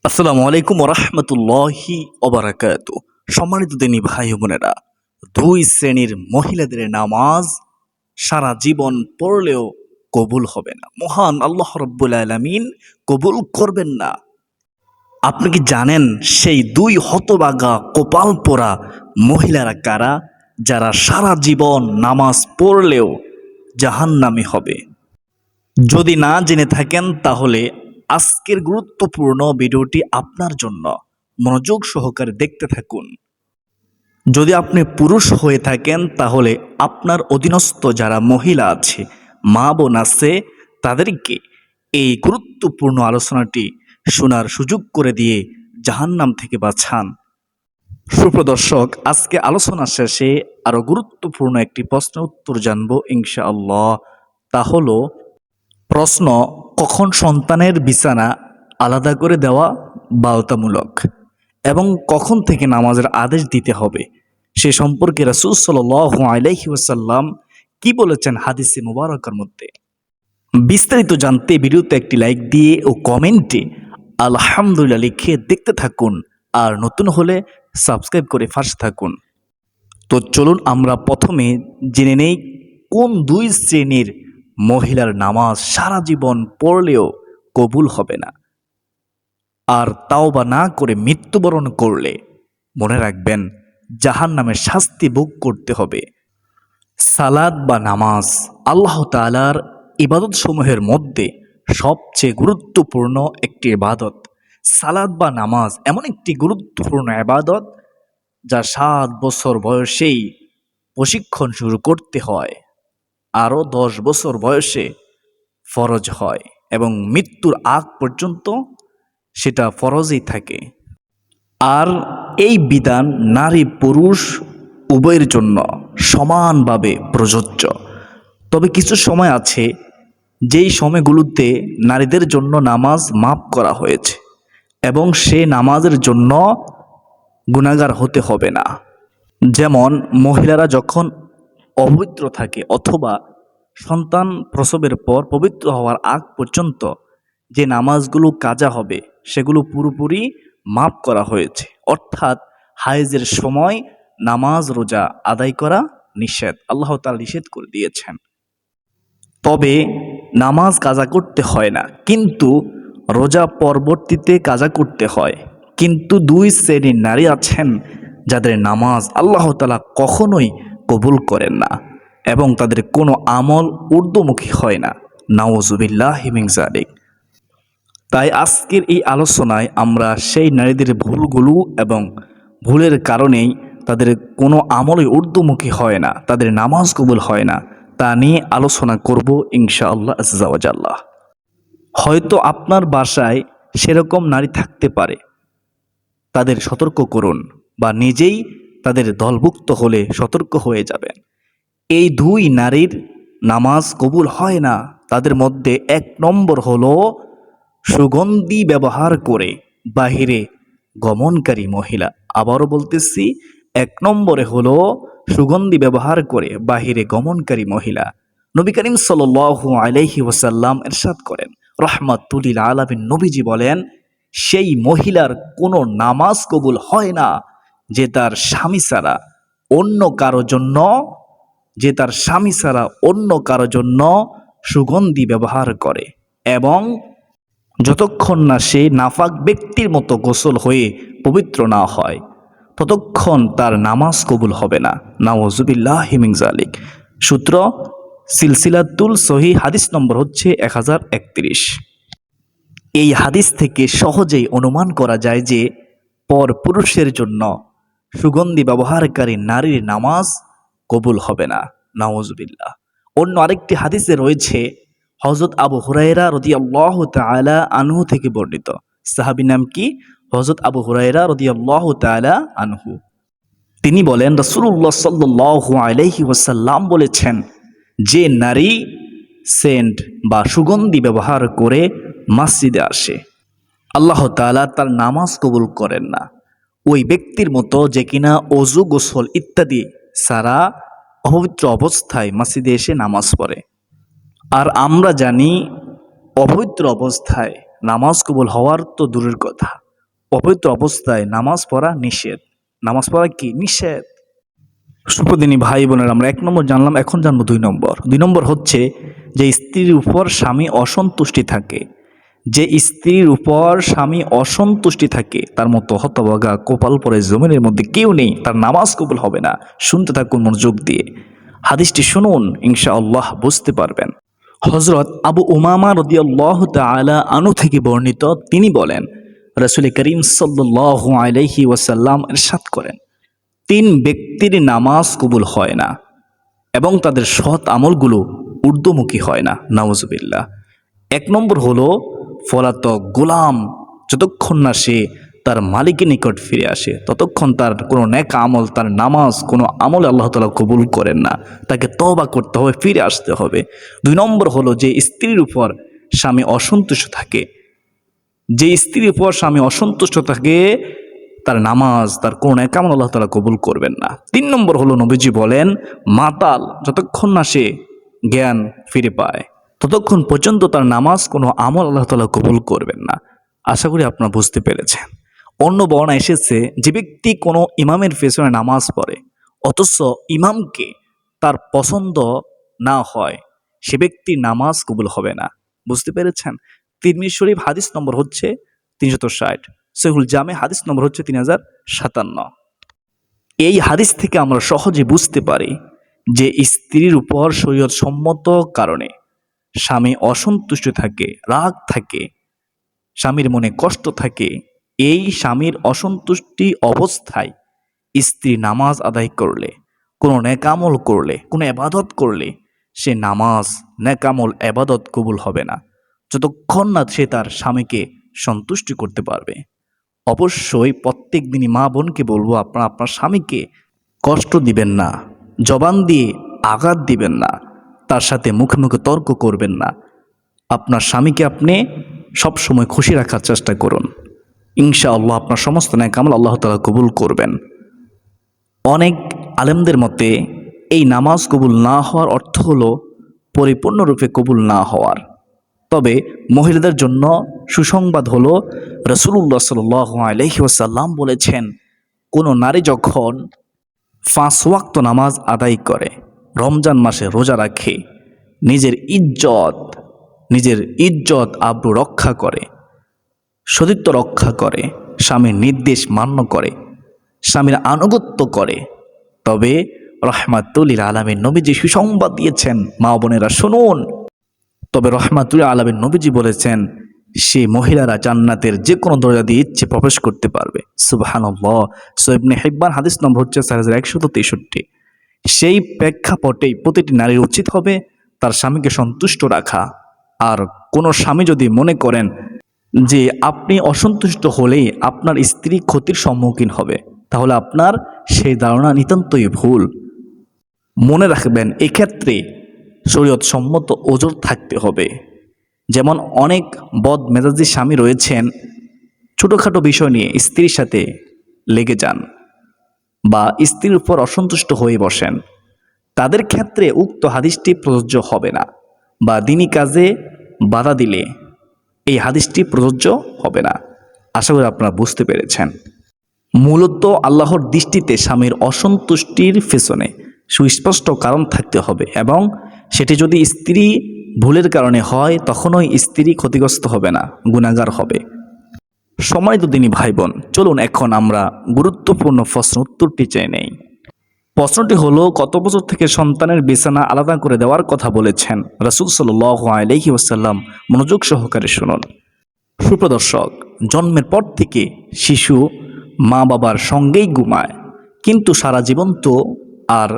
আসসালামু আলাইকুম রহমতুল্লাহি ওবারাকাতু। সম্মানিত দিনী ভাই ও বোনেরা, দুই শ্রেণীর মহিলাদের নামাজ সারা জীবন পড়লেও কবুল হবে না। মহান আল্লাহ রব্বুল আলামিন কবুল করবেন না। আপনি কি জানেন সেই দুই হতভাগা কপাল পোড়া মহিলারা কারা, যারা সারা জীবন নামাজ পড়লেও জাহান্নামী হবে? যদি না জেনে থাকেন তাহলে আজকের গুরুত্বপূর্ণ ভিডিওটি আপনার জন্য। মনোযোগ সহকারে দেখতে থাকুন। যদি আপনি পুরুষ হয়ে থাকেন তাহলে আপনার অধীনস্থ যারা মহিলা আছে, মা বোন আছে, তাদেরকে এই গুরুত্বপূর্ণ আলোচনাটি শোনার সুযোগ করে দিয়ে জাহান্নাম থেকে বাঁচান। সুপ্রদর্শক, আজকে আলোচনা শেষে আরো গুরুত্বপূর্ণ একটি প্রশ্নের উত্তর জানবো ইনশাআল্লাহ। তা হলো, প্রশ্ন: কখন সন্তানের বিছানা আলাদা করে দেওয়া বাধ্যতামূলক এবং কখন থেকে নামাজের আদেশ দিতে হবে সে সম্পর্কে রাসূল সাল্লাল্লাহু আলাইহি ওয়াসাল্লাম কি বলেছেন হাদিসে মুবারকার মধ্যে? বিস্তারিত জানতে ভিডিওতে একটি লাইক দিয়ে ও কমেন্টে আলহামদুলিল্লাহ লিখে দেখতে থাকুন, আর নতুন হলে সাবস্ক্রাইব করে পাশে থাকুন। তো চলুন আমরা প্রথমে জেনে নেই কোন দুই শ্রেণীর মহিলার নামাজ সারা জীবন পড়লেও কবুল হবে না, আর তাওবা না করে মৃত্যুবরণ করলে মনে রাখবেন জাহান্নামের শাস্তি ভোগ করতে হবে। সালাত বা নামাজ আল্লাহ তাআলার ইবাদত সমূহের মধ্যে সবচেয়ে গুরুত্বপূর্ণ একটি ইবাদত। সালাত বা নামাজ এমন একটি গুরুত্বপূর্ণ ইবাদত যা 7 বছর বয়সেই প্রশিক্ষণ শুরু করতে হয়, আরও 10 বছর বয়সে ফরজ হয় এবং মৃত্যুর আগ পর্যন্ত সেটা ফরজই থাকে। আর এই বিধান নারী পুরুষ উভয়ের জন্য সমানভাবে প্রযোজ্য। তবে কিছু সময় আছে যেই সময়গুলোতে নারীদের জন্য নামাজ মাফ করা হয়েছে এবং সে নামাজের জন্য গুনাহগার হতে হবে না। যেমন মহিলারা যখন অপবিত্র থাকে অথবা সন্তান প্রসবের পর পবিত্র হওয়ার আগ পর্যন্ত যে নামাজগুলো কাজা হবে সেগুলো পুরোপুরি মাফ করা হয়েছে। অর্থাৎ হায়েজের সময় নামাজ রোজা আদায় করা নিষেধ, আল্লাহ তাআলা নিষেধ করে দিয়েছেন। তবে নামাজ কাজা করতে হয় না, কিন্তু রোজা পরবর্তীতে কাজা করতে হয়। কিন্তু দুই শ্রেণীর নারী আছেন যাদের নামাজ আল্লাহ তাআলা কখনোই কবুল করেন না এবং তাদের কোনো আমল ঊর্ধ্বমুখী হয় না। নাউযুবিল্লাহি মিন যালিক। তাই আজকের এই আলোচনায় আমরা সেই নারীদের ভুলগুলো এবং ভুলের কারণেই তাদের কোনো আমলই ঊর্ধ্বমুখী হয় না, তাদের নামাজ কবুল হয় না, তা নিয়ে আলোচনা করব ইনশাআল্লাহ আজ্জা ওয়া জাল্লা। হয়তো আপনার বাসায় সেরকম নারী থাকতে পারে, তাদের সতর্ক করুন বা নিজেই তাদের দলভুক্ত হলে সতর্ক হয়ে যাবেন। এই দুই নারীর নামাজ কবুল হয় না। তাদের মধ্যে 1 নম্বর হলো সুগন্ধি ব্যবহার করে বাহিরে গমনকারী মহিলা। আবারও বলতেছি, 1 নম্বরে হলো সুগন্ধি ব্যবহার করে বাহিরে গমনকারী মহিলা। নবী করিম সাল্লাল্লাহু আলাইহি ওয়াসাল্লাম ইরশাদ করেন, রাহমাতুল লিল আলামিন নবীজি বলেন, সেই মহিলার কোনো নামাজ কবুল হয় না যে তার স্বামী ছাড়া অন্য কারো জন্য সুগন্ধি ব্যবহার করে এবং যতক্ষণ না সে নাফাক ব্যক্তির মতো গোসল হয়ে পবিত্র না হয় ততক্ষণ তার নামাজ কবুল হবে না। নাউযুবিল্লাহি মিন যালিক। সূত্র সিলসিলাতুল সহিহ, হাদিস নম্বর হচ্ছে 1031। এই হাদিস থেকে সহজেই অনুমান করা যায় যে পর পুরুষের জন্য সুগন্ধি ব্যবহারকারী নারীর নামাজ কবুল হবে না। নাউযুবিল্লাহ। অন্য আরেকটি হাদিসে রয়েছে, হযরত আবু হুরায়রা রাদিয়াল্লাহু তাআলা আনহু থেকে বর্ণিত। সাহাবীর নাম কি? হযরত আবু হুরায়রা রাদিয়াল্লাহু তাআলা আনহু। তিনি বলেন, রাসূলুল্লাহ সাল্লাল্লাহু আলাইহি ওয়াসাল্লাম বলেছেন, যে নারী সেন্ট বা সুগন্ধি ব্যবহার করে মসজিদে আসে, আল্লাহ তাআলা তার নামাজ কবুল করেন না। ওই ব্যক্তির মতো যে কিনা অজু গোসল ইত্যাদি সারা অপবিত্র অবস্থায় মসজিদে এসে নামাজ পড়ে। আর আমরা জানি অপবিত্র অবস্থায় নামাজ কবুল হওয়ার তো দূরের কথা, অপবিত্র অবস্থায় নামাজ পড়া নিষেধ। নামাজ পড়া কি নিষেধ? সুপ্রদিনী ভাই বোনেরা, আমরা 1 নম্বর জানলাম, এখন জানবো 2 নম্বর। 2 নম্বর হচ্ছে যে স্ত্রীর উপর স্বামী অসন্তুষ্টি থাকে। যে স্ত্রীর উপর স্বামী অসন্তুষ্টি থাকে তার মতো হতভাগা কপাল পরে জমিনের মধ্যে কেউ নেই, তার নামাজ কবুল হবে না। শুনতে থাকুন মনোযোগ দিয়ে, হাদিসটি শুনুন, ইনশাআল্লাহ বুঝতে পারবেন। হযরত আবু উমামা রাদিয়াল্লাহু তাআলা আনহু থেকে বর্ণিত, তিনি বলেন, রাসূল করিম সাল্লাল্লাহু আলাইহি ওয়াসাল্লাম ইরশাদ করেন, 3 ব্যক্তির নামাজ কবুল হয় না এবং তাদের সৎ আমলগুলো ঊর্ধ্বমুখী হয় না। নাউজুবিল্লাহ। 1 নম্বর হলো পলাতক গোলাম, যতক্ষণ না সে তার মালিকের নিকট ফিরে আসে ততক্ষণ তার কোনো নেক আমল, তার নামাজ, কোনো আমল আল্লাহ তাআলা কবুল করেন না। তাকে তওবা করতে হবে, ফিরে আসতে হবে। 2 নম্বর হলো যে স্ত্রীর উপর স্বামী অসন্তুষ্ট থাকে। যে স্ত্রীর উপর স্বামী অসন্তুষ্ট থাকে তার নামাজ, তার কোনো নেক আমল আল্লাহ তাআলা কবুল করবেন না। 3 নম্বর হলো নবীজি বলেন, মাতাল, যতক্ষণ না সে জ্ঞান ফিরে পায় ততক্ষণ পর্যন্ত তার নামাজ, কোনো আমল আল্লাহ তাআলা কবুল করবেন না। আশা করি আপনারা বুঝতে পেরেছেন। অন্য বর্ণনা এসেছে, যে ব্যক্তি কোনো ইমামের পেছনে নামাজ পড়ে অথচ ইমামকে তার পছন্দ না হয়, সে ব্যক্তির নামাজ কবুল হবে না। বুঝতে পেরেছেন? তিরমিজি শরীফ হাদিস নম্বর হচ্ছে 360, সহিহুল জামে হাদিস নম্বর হচ্ছে 3057। এই হাদিস থেকে আমরা সহজে বুঝতে পারি যে স্ত্রীর উপর শরীয়ত সম্মত কারণে স্বামী অসন্তুষ্ট থাকে, রাগ থাকে, স্বামীর মনে কষ্ট থাকে, এই স্বামীর অসন্তুষ্টি অবস্থায় স্ত্রী নামাজ আদায় করলে, কোনো নেকামল করলে, কোনো এবাদত করলে, সে নামাজ, নেকামল, এবাদত কবুল হবে না যতক্ষণ না সে তার স্বামীকে সন্তুষ্টি করতে পারবে। অবশ্যই প্রত্যেক দিনই মা বোনকে বলবো, আপনারা আপনার স্বামীকে কষ্ট দিবেন না, জবান দিয়ে আঘাত দিবেন না, তার সাথে মুখে মুখে তর্ক করবেন না। আপনার স্বামীকে আপনি সবসময় খুশি রাখার চেষ্টা করুন। ইনশাআল্লাহ আপনার সমস্ত নেক আমল আল্লাহ তাআলা কবুল করবেন। অনেক আলেমদের মতে এই নামাজ কবুল না হওয়ার অর্থ হলো পরিপূর্ণরূপে কবুল না হওয়ার। তবে মহিলাদের জন্য সুসংবাদ হলো, রাসূলুল্লাহ সাল্লাল্লাহু আলাইহি ওয়াসাল্লাম বলেছেন, কোনো নারী যখন 5 ওয়াক্ত নামাজ আদায় করে, রমজান মাসে রোজা রাখে, নিজের ইজ্জত আবরু রক্ষা করে, সতীত্ব রক্ষা করে, স্বামীর নির্দেশ মান্য করে, স্বামীর আনুগত্য করে, তবে রহমাতুল আলামিন নবীজি সুসংবাদ দিয়েছেন, মা বোনেরা শুনুন, তবে রহমাতুল আলামিন নবীজি বলেছেন, সে মহিলারা জান্নাতের যে কোনো দরজা দিয়ে ইচ্ছে প্রবেশ করতে পারবে। সুবহানাল্লাহ। সহিহ ইবনে হিব্বান হাদিস নম্বর হচ্ছে 4163। সেই প্রেক্ষাপটেই প্রতিটি নারীর উচিত হবে তার স্বামীকে সন্তুষ্ট রাখা। আর কোনো স্বামী যদি মনে করেন যে আপনি অসন্তুষ্ট হলেই আপনার স্ত্রী ক্ষতির সম্মুখীন হবে, তাহলে আপনার সেই ধারণা নিতান্তই ভুল। মনে রাখবেন, এক্ষেত্রে শরীয়ত সম্মত ওজর থাকতে হবে। যেমন অনেক বদমেজাজি স্বামী রয়েছেন, ছোটোখাটো বিষয় নিয়ে স্ত্রীর সাথে লেগে যান বা স্ত্রীর উপর অসন্তুষ্ট হয়ে বসেন। তাদের ক্ষেত্রে উক্ত হাদিসটি প্রযোজ্য হবে না, বা দিনী কাজে বাধা দিলে এই হাদিসটি প্রযোজ্য হবে না। আশা করি আপনারা বুঝতে পেরেছেন। মূলত আল্লাহর দৃষ্টিতে স্বামীর অসন্তুষ্টির পেছনে সুস্পষ্ট কারণ থাকতে হবে, এবং সেটি যদি স্ত্রী ভুলের কারণে হয় তখনই স্ত্রী ক্ষতিগ্রস্ত হবে না, গুনাহগার হবে। সম্মানিত দিনী ভাই বোন, চলুন এখন আমরা গুরুত্বপূর্ণ প্রশ্ন উত্তরটি চেয়ে নেই। প্রশ্নটি হলো, কত বছর থেকে সন্তানের বিছানা আলাদা করে দেওয়ার কথা বলেছেন রাসূল সাল্লাল্লাহু আলাইহি ওয়াসাল্লাম? মনোযোগ সহকারে শুনুন। সুপ্রদর্শক, জন্মের পর থেকে শিশু মা বাবার সঙ্গেই ঘুমায়, কিন্তু সারা জীবন তো আর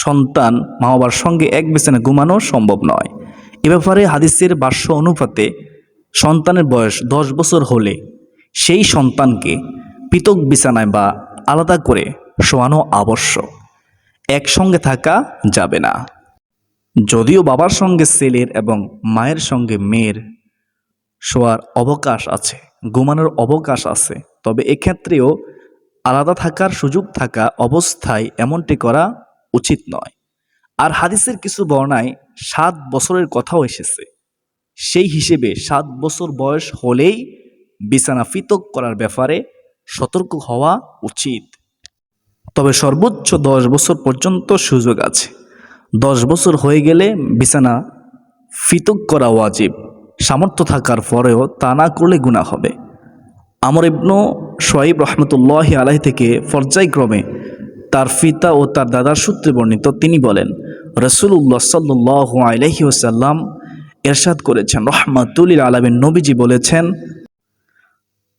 সন্তান মা বাবার সঙ্গে এক বিছানায় ঘুমানো সম্ভব নয়। এ ব্যাপারে হাদিসের ভাষ্য অনুপাতে সন্তানের বয়স 10 বছর হলে সেই সন্তানকে পৃথক বিছানায় বা আলাদা করে শোয়ানো আবশ্যক, একসঙ্গে থাকা যাবে না। যদিও বাবার সঙ্গে ছেলের এবং মায়ের সঙ্গে মেয়ের শোয়ার অবকাশ আছে, ঘুমানোর অবকাশ আছে, তবে এক্ষেত্রেও আলাদা থাকার সুযোগ থাকা অবস্থায় এমনটি করা উচিত নয়। আর হাদিসের কিছু বর্ণায় 7 বছরের কথাও এসেছে। সেই হিসেবে 7 বছর বয়স হলেই বিছানা পৃথক করার ব্যাপারে সতর্ক হওয়া উচিত। তবে সর্বোচ্চ 10 বছর পর্যন্ত সুযোগ আছে। 10 বছর হয়ে গেলে বিছানা পৃথক করা ওয়াজিব। সামর্থ্য থাকার পরেও তা না করলে গুনাহ হবে। আমর ইবনু শুআইব রহমতুল্লাহি আলাইহি থেকে পর্যায়ক্রমে তার পিতা ও তার দাদার সূত্রে বর্ণিত, তিনি বলেন, রাসূলুল্লাহ সাল্লাল্লাহু আলাইহি ওয়াসাল্লাম ইরশাদ করেছেন, রহমাতুল লিল আলামিন নবীজি বলেছেন,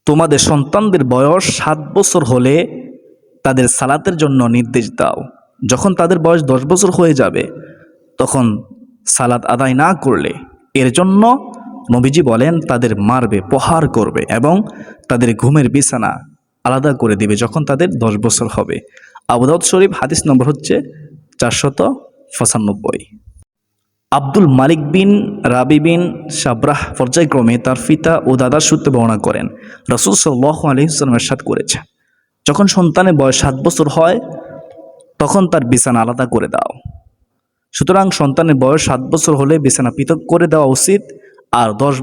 তোমাদের সন্তানদের বয়স 7 বছর হলে তাদের সালাতের জন্য নির্দেশ দাও। যখন তাদের বয়স 10 বছর হয়ে যাবে তখন সালাত আদায় না করলে এর জন্য নবীজি বলেন তাদের মারবে, প্রহার করবে এবং তাদের ঘুমের বিছানা আলাদা করে দিবে যখন তাদের 10 বছর হবে। আবু দাউদ শরীফ, হাদিস নম্বর হচ্ছে 495। আব্দুল মালিক বিন রাবি বিন সাবরাহ পর্যায়ক্রমে তার পিতা ও দাদার সূত্রে বর্ণনা করেন, রাসূল সাল্লাল্লাহু আলাইহি ওয়াসাল্লাম ইরশাদ করেছেন, যখন সন্তানের বয়স 7 বছর হয় তখন তার বিছানা আলাদা করে দাও। সুতরাং সন্তানের বয়স 7 বছর হলে বিছানা পৃথক করে দেওয়া উচিত। আর 10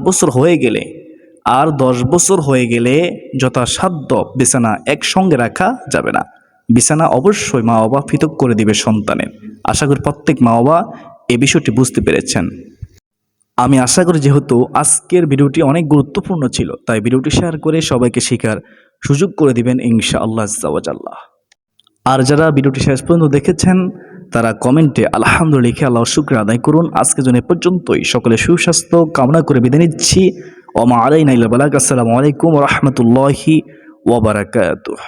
বছর হয়ে গেলে যথাসাধ্য বিছানা একসঙ্গে রাখা যাবে না। বিছানা অবশ্যই মা বাবা পৃথক করে দিবে সন্তানের। আশা করি প্রত্যেক মা বাবা এই বিষয়টি বুঝতে পেরেছেন। আমি আশা করি যেহেতু আজকের ভিডিওটি অনেক গুরুত্বপূর্ণ ছিল, তাই ভিডিওটি শেয়ার করে সবাইকে শেখার সুযোগ করে দিবেন ইনশাআল্লাহ আজ্জা ওয়া জাল্লা। আর যারা ভিডিওটি শেষ পর্যন্ত দেখেছেন তারা কমেন্টে আলহামদুলিল্লাহ লিখে আল্লাহর শুকর আদায় করুন। আজকের জন্য এ পর্যন্তই। সকলে সুস্বাস্থ্য কামনা করে বিদায় নিচ্ছি। ওয়া মা আলাইনা ইল্লা বালাগ। আসসালামু আলাইকুম ওয়া রাহমাতুল্লাহি ওয়া বারাকাতুহু।